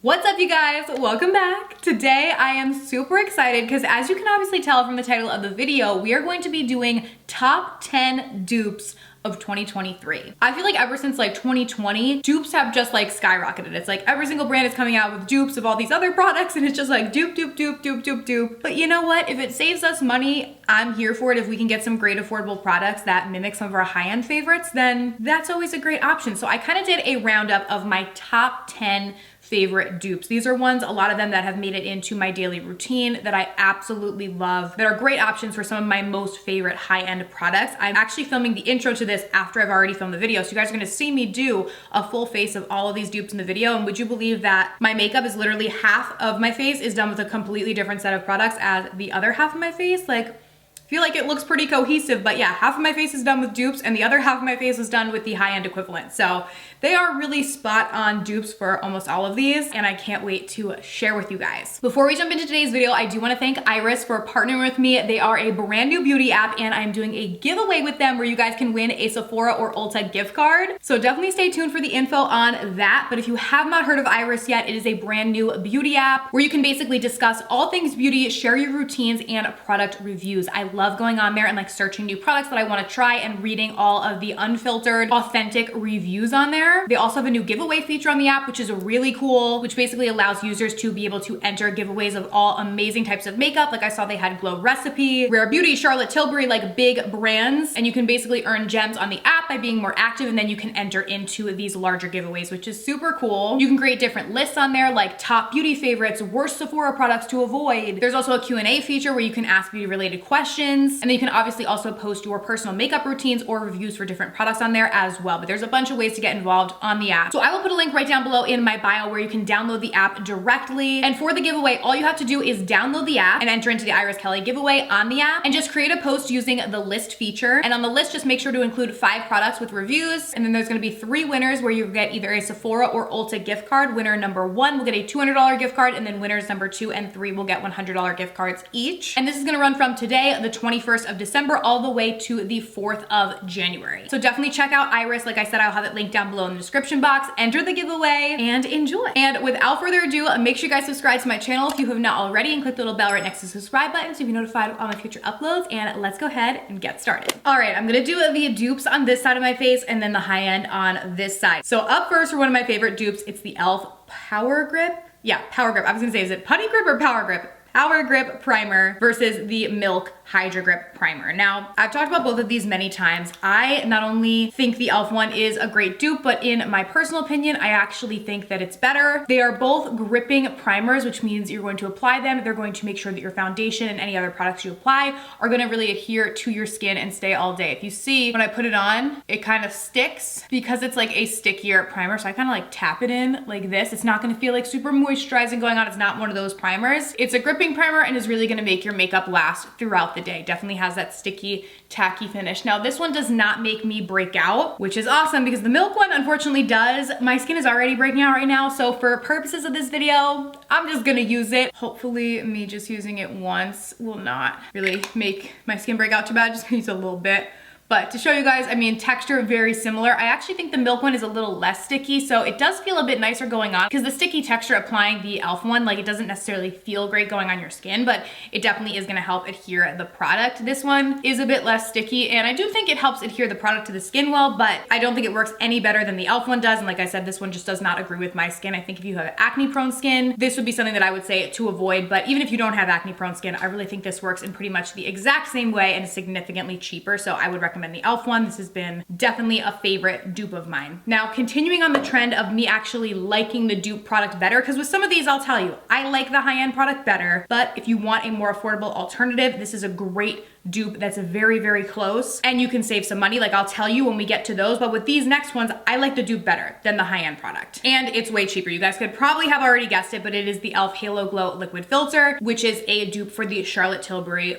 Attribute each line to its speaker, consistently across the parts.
Speaker 1: What's up, you guys? Welcome back. Today I am super excited because, as you can obviously tell from the title of the video, we are going to be doing top 10 dupes of 2023. I feel like ever since like 2020, dupes have just like skyrocketed. It's like every single brand is coming out with dupes of all these other products and it's just like dupe, dupe, dupe, dupe, dupe, dupe. But you know what? If it saves us money, I'm here for it. If we can get some great affordable products that mimic some of our high-end favorites, then that's always a great option. So I kind of did a roundup of my top 10 favorite dupes. These are ones, a lot of them that have made it into my daily routine that I absolutely love, that are great options for some of my most favorite high-end products. I'm actually filming the intro to this after I've already filmed the video, so you guys are gonna see me do a full face of all of these dupes in the video. And would you believe that my makeup is literally half of my face is done with a completely different set of products as the other half of my face? Like, I feel like it looks pretty cohesive, but yeah, half of my face is done with dupes and the other half of my face is done with the high-end equivalent. So they are really spot on dupes for almost all of these, and I can't wait to share with you guys. Before we jump into today's video, I do wanna thank Iris for partnering with me. They are a brand new beauty app and I'm doing a giveaway with them where you guys can win a Sephora or Ulta gift card. So definitely stay tuned for the info on that. But if you have not heard of Iris yet, it is a brand new beauty app where you can basically discuss all things beauty, share your routines and product reviews. I love going on there and like searching new products that I want to try and reading all of the unfiltered, authentic reviews on there. They also have a new giveaway feature on the app, which is really cool, which basically allows users to be able to enter giveaways of all amazing types of makeup. Like I saw they had Glow Recipe, Rare Beauty, Charlotte Tilbury, like big brands. And you can basically earn gems on the app by being more active, and then you can enter into these larger giveaways, which is super cool. You can create different lists on there, like top beauty favorites, worst Sephora products to avoid. There's also a Q&A feature where you can ask beauty related questions. And then you can obviously also post your personal makeup routines or reviews for different products on there as well. But there's a bunch of ways to get involved on the app. So I will put a link right down below in my bio where you can download the app directly. And for the giveaway, all you have to do is download the app and enter into the Iris Kelly giveaway on the app and just create a post using the list feature. And on the list, just make sure to include 5 products with reviews. And then there's gonna be 3 winners where you get either a Sephora or Ulta gift card. Winner number 1 will get a $200 gift card, and then winners number 2 and 3 will get $100 gift cards each. And this is gonna run from today, the 21st of December, all the way to the 4th of January. So definitely check out Iris. Like I said, I'll have it linked down below in the description box. Enter the giveaway and enjoy. And without further ado, make sure you guys subscribe to my channel if you have not already, and click the little bell right next to the subscribe button so you'll be notified of all my future uploads. And let's go ahead and get started. All right, I'm gonna do the dupes on this side of my face and then the high end on this side. So up first for one of my favorite dupes, it's the e.l.f. Power Grip. Yeah, Power Grip. I was gonna say, is it Putty Grip or Power Grip? Power Grip Primer versus the Milk Hydra Grip Primer. Now, I've talked about both of these many times. I not only think the e.l.f. one is a great dupe, but in my personal opinion, I actually think that it's better. They are both gripping primers, which means you're going to apply them. They're going to make sure that your foundation and any other products you apply are gonna really adhere to your skin and stay all day. If you see, when I put it on, it kind of sticks because it's like a stickier primer. So I kind of like tap it in like this. It's not gonna feel like super moisturizing going on. It's not one of those primers. It's a gripping primer and is really gonna make your makeup last throughout the day. Definitely has that sticky, tacky finish. Now this one does not make me break out, which is awesome because the Milk one unfortunately does. My skin is already breaking out right now, so for purposes of this video, I'm just gonna use it. Hopefully me just using it once will not really make my skin break out too bad, just gonna use a little bit. But to show you guys, I mean, texture very similar. I actually think the Milk one is a little less sticky, so it does feel a bit nicer going on because the sticky texture applying the e.l.f. one, like it doesn't necessarily feel great going on your skin, but it definitely is gonna help adhere the product. This one is a bit less sticky, and I do think it helps adhere the product to the skin well, but I don't think it works any better than the e.l.f. one does. And like I said, this one just does not agree with my skin. I think if you have acne prone skin, this would be something that I would say to avoid. But even if you don't have acne prone skin, I really think this works in pretty much the exact same way and is significantly cheaper. So I would recommend the e.l.f. one. This has been definitely a favorite dupe of mine. Now, continuing on the trend of me actually liking the dupe product better, because with some of these, I'll tell you, I like the high-end product better, but if you want a more affordable alternative, this is a great dupe that's very, very close, and you can save some money. Like I'll tell you when we get to those, but with these next ones, I like the dupe better than the high-end product. And it's way cheaper. You guys could probably have already guessed it, but it is the e.l.f. Halo Glow Liquid Filter, which is a dupe for the Charlotte Tilbury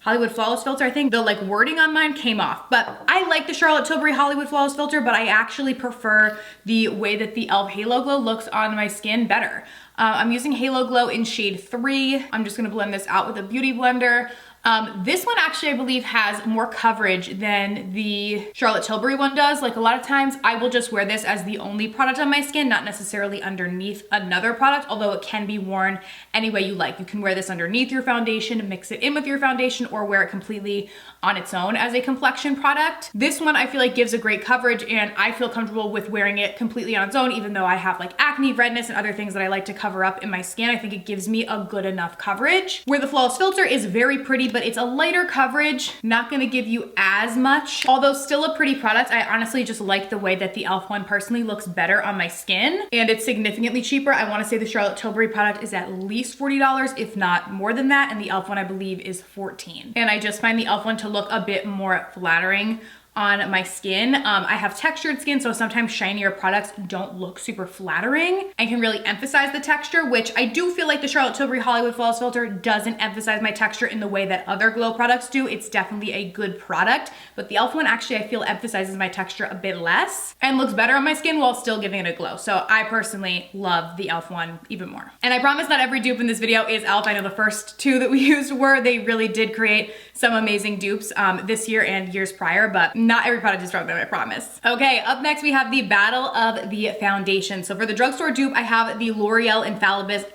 Speaker 1: Hollywood Flawless filter. I think the like wording on mine came off, but I like the Charlotte Tilbury Hollywood Flawless filter, but I actually prefer the way that the e.l.f. Halo Glow looks on my skin better. I'm using Halo Glow in shade 3. I'm just gonna blend this out with a beauty blender. This one actually, I believe, has more coverage than the Charlotte Tilbury one does. Like a lot of times I will just wear this as the only product on my skin, not necessarily underneath another product, although it can be worn any way you like. You can wear this underneath your foundation, mix it in with your foundation, or wear it completely on its own as a complexion product. This one I feel like gives a great coverage, and I feel comfortable with wearing it completely on its own, even though I have like acne, redness, and other things that I like to cover up in my skin. I think it gives me a good enough coverage. Where the Flawless Filter is very pretty, but it's a lighter coverage, not gonna give you as much. Although still a pretty product, I honestly just like the way that the e.l.f. one personally looks better on my skin, and it's significantly cheaper. I wanna say the Charlotte Tilbury product is at least $40, if not more than that, and the e.l.f. one I believe is $14. And I just find the e.l.f. one to look a bit more flattering on my skin. I have textured skin, so sometimes shinier products don't look super flattering and can really emphasize the texture, which I do feel like the Charlotte Tilbury Hollywood Flawless Filter doesn't emphasize my texture in the way that other glow products do. It's definitely a good product, but the e.l.f. one actually I feel emphasizes my texture a bit less and looks better on my skin while still giving it a glow. So I personally love the e.l.f. one even more. And I promise not every dupe in this video is e.l.f. I know the first two that we used were. They really did create some amazing dupes this year and years prior, but not every product is from them, I promise. Okay, up next we have the battle of the foundation. So for the drugstore dupe, I have the L'Oreal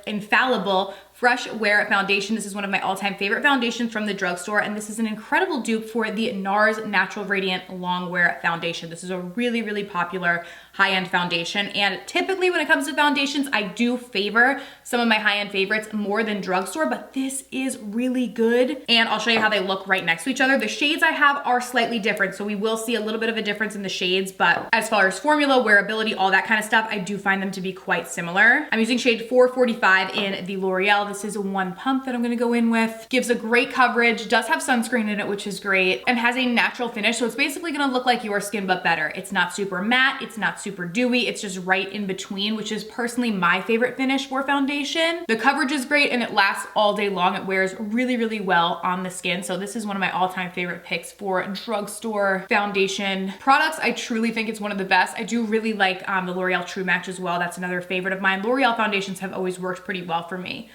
Speaker 1: Infallible Fresh Wear Foundation. This is one of my all-time favorite foundations from the drugstore, and this is an incredible dupe for the Nars Natural Radiant Longwear Foundation. This is a really, really popular high-end foundation, and typically when it comes to foundations, I do favor some of my high-end favorites more than drugstore, but this is really good, and I'll show you how they look right next to each other. The shades I have are slightly different, so we will see a little bit of a difference in the shades, but as far as formula, wearability, all that kind of stuff, I do find them to be quite similar. I'm using shade 445 in the L'Oreal. This is a one pump that I'm gonna go in with. Gives a great coverage, does have sunscreen in it, which is great, and has a natural finish, so it's basically gonna look like your skin, but better. It's not super matte, it's not super dewy, it's just right in between, which is personally my favorite finish for foundation. The coverage is great and it lasts all day long. It wears really, really well on the skin, so this is one of my all-time favorite picks for drugstore foundation products. I truly think it's one of the best. I do really like the L'Oreal True Match as well. That's another favorite of mine. L'Oreal foundations have always worked pretty well for me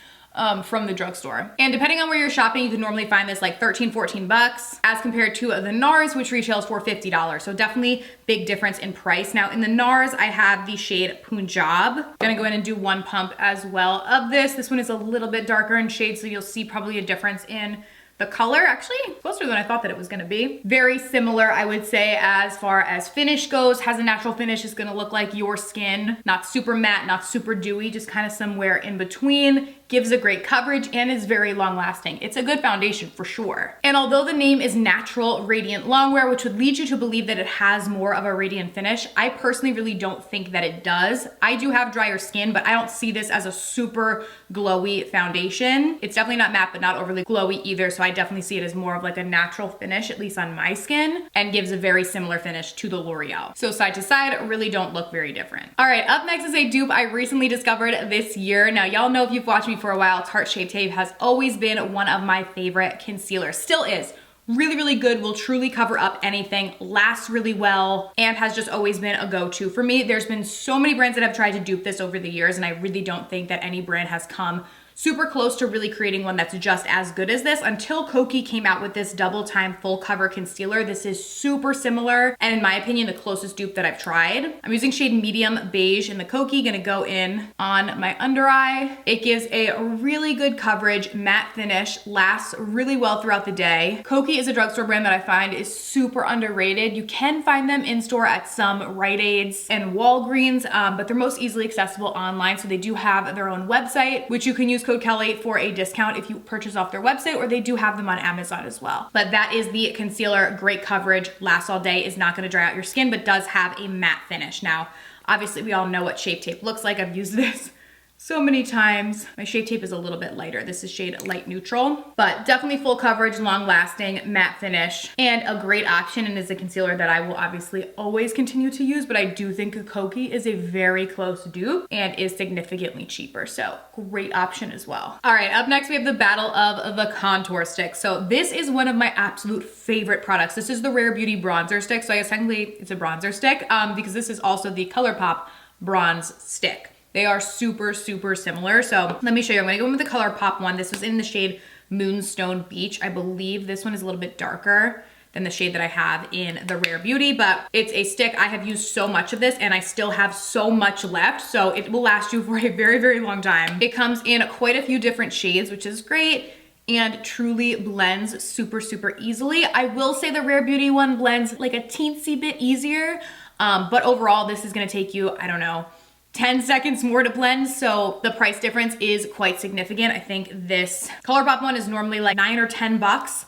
Speaker 1: from the drugstore. And depending on where you're shopping, you can normally find this like 13, 14 bucks as compared to the Nars, which retails for $50. So definitely big difference in price. Now in the Nars, I have the shade Punjab. I'm gonna go in and do one pump as well of this. This one is a little bit darker in shade, so you'll see probably a difference in the color. Actually closer than I thought that it was gonna be. Very similar, I would say, as far as finish goes. Has a natural finish, is gonna look like your skin. Not super matte, not super dewy, just kind of somewhere in between. Gives a great coverage and is very long lasting. It's a good foundation for sure. And although the name is Natural Radiant Longwear, which would lead you to believe that it has more of a radiant finish, I personally really don't think that it does. I do have drier skin, but I don't see this as a super glowy foundation. It's definitely not matte, but not overly glowy either. So I definitely see it as more of like a natural finish, at least on my skin, and gives a very similar finish to the L'Oreal. So side to side, really don't look very different. All right, up next is a dupe I recently discovered this year. Now y'all know if you've watched me for a while, Tarte Shape Tape has always been one of my favorite concealers. Still is. Really, really good, will truly cover up anything, lasts really well, and has just always been a go-to for me. There's been so many brands that have tried to dupe this over the years, and I really don't think that any brand has come super close to really creating one that's just as good as this until Kokie came out with this double time full cover concealer. This is super similar, and in my opinion, the closest dupe that I've tried. I'm using shade medium beige in the Kokie, gonna go in on my under eye. It gives a really good coverage, matte finish, lasts really well throughout the day. Kokie is a drugstore brand that I find is super underrated. You can find them in store at some Rite Aids and Walgreens, but they're most easily accessible online. So they do have their own website, which you can use code Kelly for a discount if you purchase off their website, or they do have them on Amazon as well. But that is the concealer, great coverage, lasts all day, is not gonna dry out your skin, but does have a matte finish. Now, obviously we all know what Shape Tape looks like. I've used this so many times. My Shape Tape is a little bit lighter. This is shade light neutral, but definitely full coverage, long lasting, matte finish, and a great option, and is a concealer that I will obviously always continue to use, but I do think a Kokie is a very close dupe and is significantly cheaper, so great option as well. All right, up next we have the battle of the contour stick. So this is one of my absolute favorite products. This is the Rare Beauty bronzer stick, so I guess technically it's a bronzer stick because this is also the Colourpop bronze stick. They are super, super similar. So let me show you. I'm gonna go in with the Colourpop one. This was in the shade Moonstone Beach. I believe this one is a little bit darker than the shade that I have in the Rare Beauty, but it's a stick. I have used so much of this and I still have so much left, so it will last you for a very, very long time. It comes in quite a few different shades, which is great, and truly blends super, super easily. I will say the Rare Beauty one blends like a teensy bit easier, but overall this is gonna take you, I don't know, 10 seconds more to blend, so the price difference is quite significant. I think this Colourpop one is normally like 9 or 10 bucks.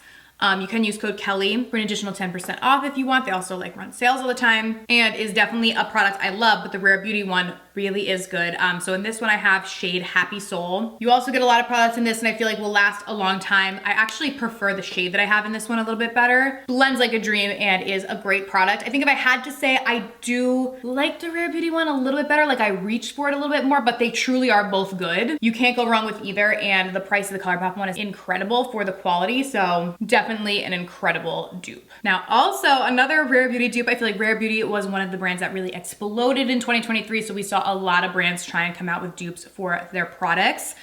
Speaker 1: You can use code Kelly for an additional 10% off if you want. They also like run sales all the time and is definitely a product I love, but the Rare Beauty one really is good. So in this one I have shade Happy Soul. You also get a lot of products in this and I feel like will last a long time. I actually prefer the shade that I have in this one a little bit better. Blends like a dream and is a great product. I think if I had to say, I do like the Rare Beauty one a little bit better. Like I reached for it a little bit more, but they truly are both good. You can't go wrong with either, and the price of the Colourpop one is incredible for the quality, so definitely an incredible dupe. Now also another Rare Beauty dupe. I feel like Rare Beauty was one of the brands that really exploded in 2023, so we saw a lot of brands try and come out with dupes for their products.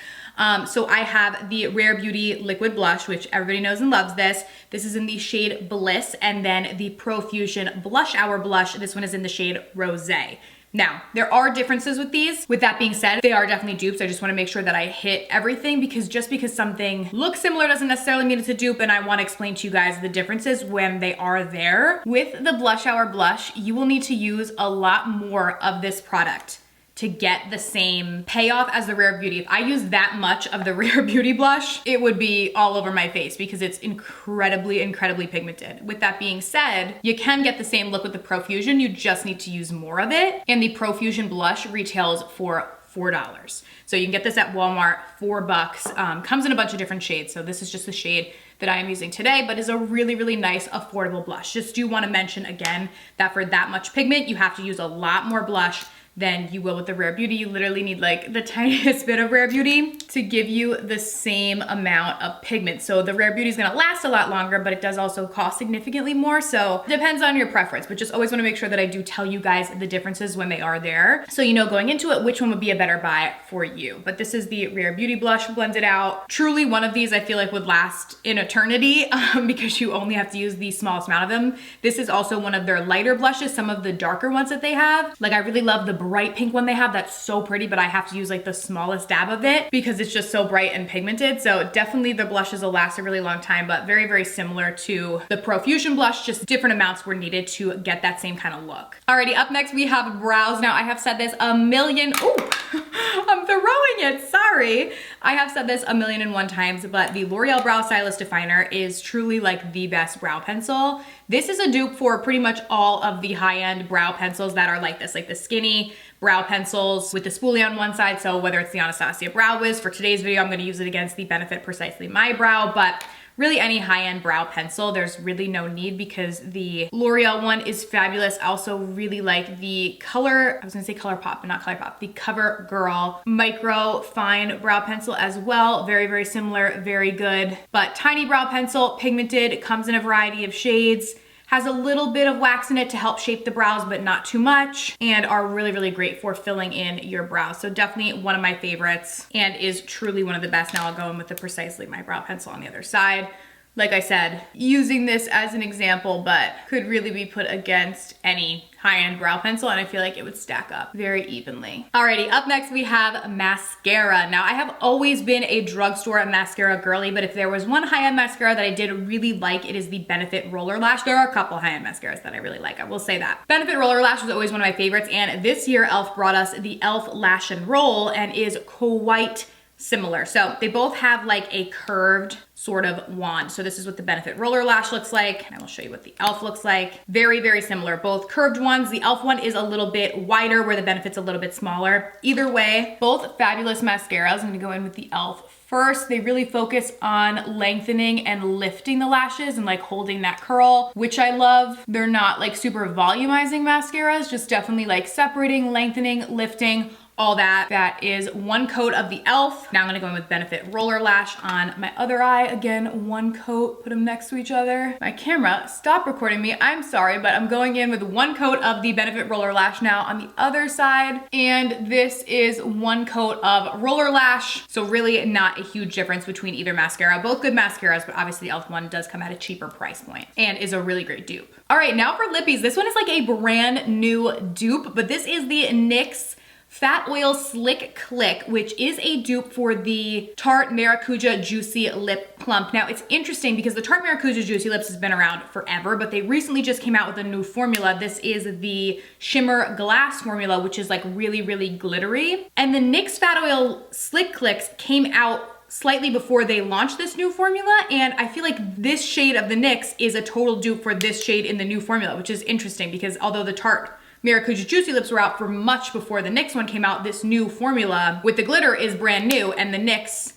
Speaker 1: So I have the Rare Beauty Liquid Blush, which everybody knows and loves this. This is in the shade Bliss, and then the Profusion Blush Hour Blush. This one is in the shade Rosé. Now, there are differences with these. With that being said, they are definitely dupes. I just wanna make sure that I hit everything, because just because something looks similar doesn't necessarily mean it's a dupe, and I wanna explain to you guys the differences when they are there. With the Blush Hour Blush, you will need to use a lot more of this product to get the same payoff as the Rare Beauty. If I use that much of the Rare Beauty blush, it would be all over my face because it's incredibly, incredibly pigmented. With that being said, you can get the same look with the Profusion, you just need to use more of it. And the Profusion blush retails for $4. So you can get this at Walmart, $4. Comes in a bunch of different shades. So this is just the shade that I am using today, but is a really, really nice, affordable blush. Just do wanna mention again that for that much pigment, you have to use a lot more blush than you will with the Rare Beauty. You literally need like the tiniest bit of Rare Beauty to give you the same amount of pigment. So the Rare Beauty is gonna last a lot longer, but it does also cost significantly more. So it depends on your preference, but just always wanna make sure that I do tell you guys the differences when they are there. So you know going into it, which one would be a better buy for you. But this is the Rare Beauty blush blended out. Truly one of these I feel like would last in eternity because you only have to use the smallest amount of them. This is also one of their lighter blushes, some of the darker ones that they have. Like I really love the bright pink one they have. That's so pretty, but I have to use like the smallest dab of it because it's just so bright and pigmented. So definitely the blushes will last a really long time, but very, very similar to the Profusion blush, just different amounts were needed to get that same kind of look. Alrighty, up next we have brows. Now I have said this a million, I'm throwing it, sorry. I have said this a million and one times, but the L'Oreal Brow Stylist Definer is truly like the best brow pencil. This is a dupe for pretty much all of the high-end brow pencils that are like this, like the skinny brow pencils with the spoolie on one side. So whether it's the Anastasia Brow Wiz, for today's video, I'm gonna use it against the Benefit Precisely My Brow, but really any high-end brow pencil, there's really no need because the L'Oreal one is fabulous. I also really like the Colourpop, but not Colourpop, the CoverGirl Micro Fine Brow Pencil as well. Very, very similar, very good. But tiny brow pencil, pigmented, it comes in a variety of shades, has a little bit of wax in it to help shape the brows, but not too much, and are really, really great for filling in your brows. So definitely one of my favorites and is truly one of the best. Now I'll go in with the Precisely My Brow Pencil on the other side. Like I said, using this as an example, but could really be put against any high-end brow pencil, and I feel like it would stack up very evenly. Alrighty, up next we have mascara. Now I have always been a drugstore mascara girly, but if there was one high-end mascara that I did really like, it is the Benefit Roller Lash. There are a couple high-end mascaras that I really like, I will say that. Benefit Roller Lash was always one of my favorites, and this year e.l.f. brought us the e.l.f. Lash and Roll, and is quite similar. So they both have like a curved sort of wand. So this is what the Benefit Roller Lash looks like, and I will show you what the e.l.f. looks like. Very, very similar, both curved ones. The e.l.f. one is a little bit wider where the Benefit's a little bit smaller. Either way, both fabulous mascaras. I'm gonna go in with the e.l.f. first. They really focus on lengthening and lifting the lashes and like holding that curl, which I love. They're not like super volumizing mascaras, just definitely like separating, lengthening, lifting, all that. That is one coat of the e.l.f. Now I'm gonna go in with Benefit Roller Lash on my other eye. Again, one coat, put them next to each other. My camera stopped recording me, I'm sorry, but I'm going in with one coat of the Benefit Roller Lash now on the other side. And this is one coat of Roller Lash. So really not a huge difference between either mascara. Both good mascaras, but obviously the e.l.f. one does come at a cheaper price point and is a really great dupe. All right, now for lippies. This one is like a brand new dupe, but this is the NYX Fat Oil Slick Click, which is a dupe for the Tarte Maracuja Juicy Lip Plump. Now it's interesting because the Tarte Maracuja Juicy Lips has been around forever, but they recently just came out with a new formula. This is the Shimmer Glass formula, which is like really, really glittery. And the NYX Fat Oil Slick Clicks came out slightly before they launched this new formula, and I feel like this shade of the NYX is a total dupe for this shade in the new formula, which is interesting because although the Tarte Maracuja Juicy Lips were out for much before the NYX one came out, this new formula with the glitter is brand new, and the NYX,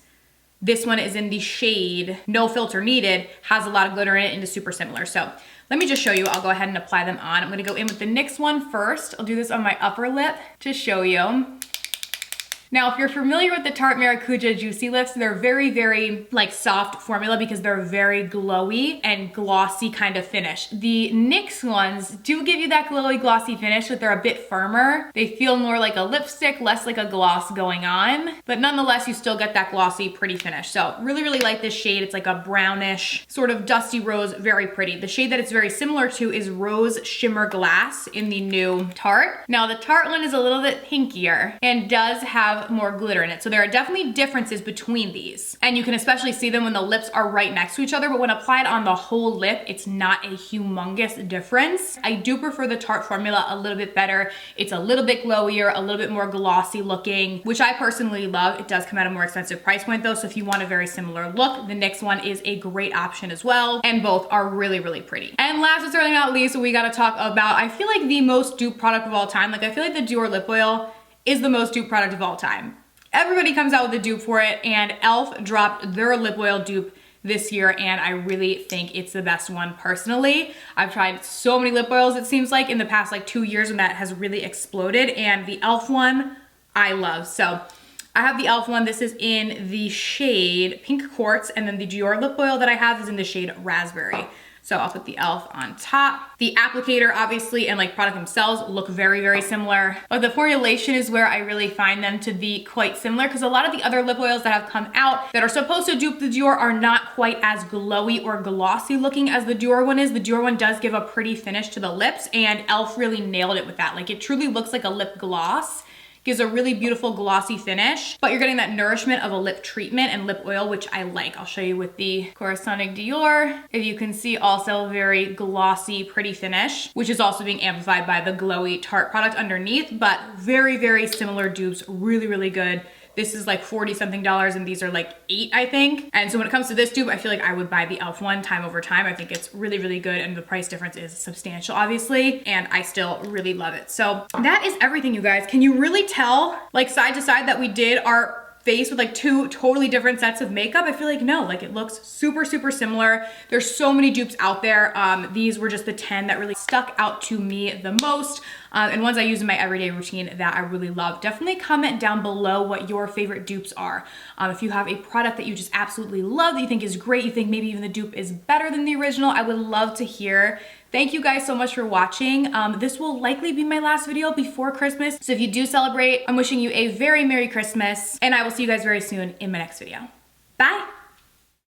Speaker 1: this one is in the shade No Filter Needed, has a lot of glitter in it and is super similar. So let me just show you. I'll go ahead and apply them on. I'm gonna go in with the NYX one first. I'll do this on my upper lip to show you. Now, if you're familiar with the Tarte Maracuja Juicy Lips, they're very, very like soft formula because they're very glowy and glossy kind of finish. The NYX ones do give you that glowy, glossy finish, but they're a bit firmer. They feel more like a lipstick, less like a gloss going on, but nonetheless, you still get that glossy, pretty finish. So really, really like this shade. It's like a brownish, sort of dusty rose, very pretty. The shade that it's very similar to is Rose Shimmer Glass in the new Tarte. Now, the Tarte one is a little bit pinkier and does have more glitter in it. So there are definitely differences between these. And you can especially see them when the lips are right next to each other, but when applied on the whole lip, it's not a humongous difference. I do prefer the Tarte formula a little bit better. It's a little bit glowier, a little bit more glossy looking, which I personally love. It does come at a more expensive price point though, so if you want a very similar look, the NYX one is a great option as well, and both are really, really pretty. And last but certainly not least, we gotta talk about, I feel like the most dupe product of all time. Like I feel like the Dior Lip Oil is the most dupe product of all time. Everybody comes out with a dupe for it, and e.l.f. dropped their lip oil dupe this year, and I really think it's the best one personally. I've tried so many lip oils, it seems like, in the past like 2 years, and that has really exploded, and the e.l.f. one I love. So I have the e.l.f. one. This is in the shade Pink Quartz, and then the Dior lip oil that I have is in the shade Raspberry. So I'll put the e.l.f. on top. The applicator, obviously, and like product themselves look very, very similar. But the formulation is where I really find them to be quite similar, because a lot of the other lip oils that have come out that are supposed to dupe the Dior are not quite as glowy or glossy looking as the Dior one is. The Dior one does give a pretty finish to the lips, and e.l.f. really nailed it with that. Like it truly looks like a lip gloss. Gives a really beautiful glossy finish, but you're getting that nourishment of a lip treatment and lip oil, which I like. I'll show you with the corresponding Dior. If you can see, also very glossy, pretty finish, which is also being amplified by the glowy Tarte product underneath, but very, very similar dupes, really, really good. This is like 40 something dollars and these are like $8, I think. And so when it comes to this dupe, I feel like I would buy the e.l.f. one time over time. I think it's really, really good, and the price difference is substantial, obviously, and I still really love it. So that is everything, you guys. Can you really tell, like side to side, that we did our face with like two totally different sets of makeup? I feel like no, like it looks super, super similar. There's so many dupes out there. These were just the 10 that really stuck out to me the most. And ones I use in my everyday routine that I really love. Definitely comment down below what your favorite dupes are. If you have a product that you just absolutely love, that you think is great, you think maybe even the dupe is better than the original, I would love to hear. Thank you guys so much for watching. This will likely be my last video before Christmas. So if you do celebrate, I'm wishing you a very Merry Christmas, and I will see you guys very soon in my next video. Bye.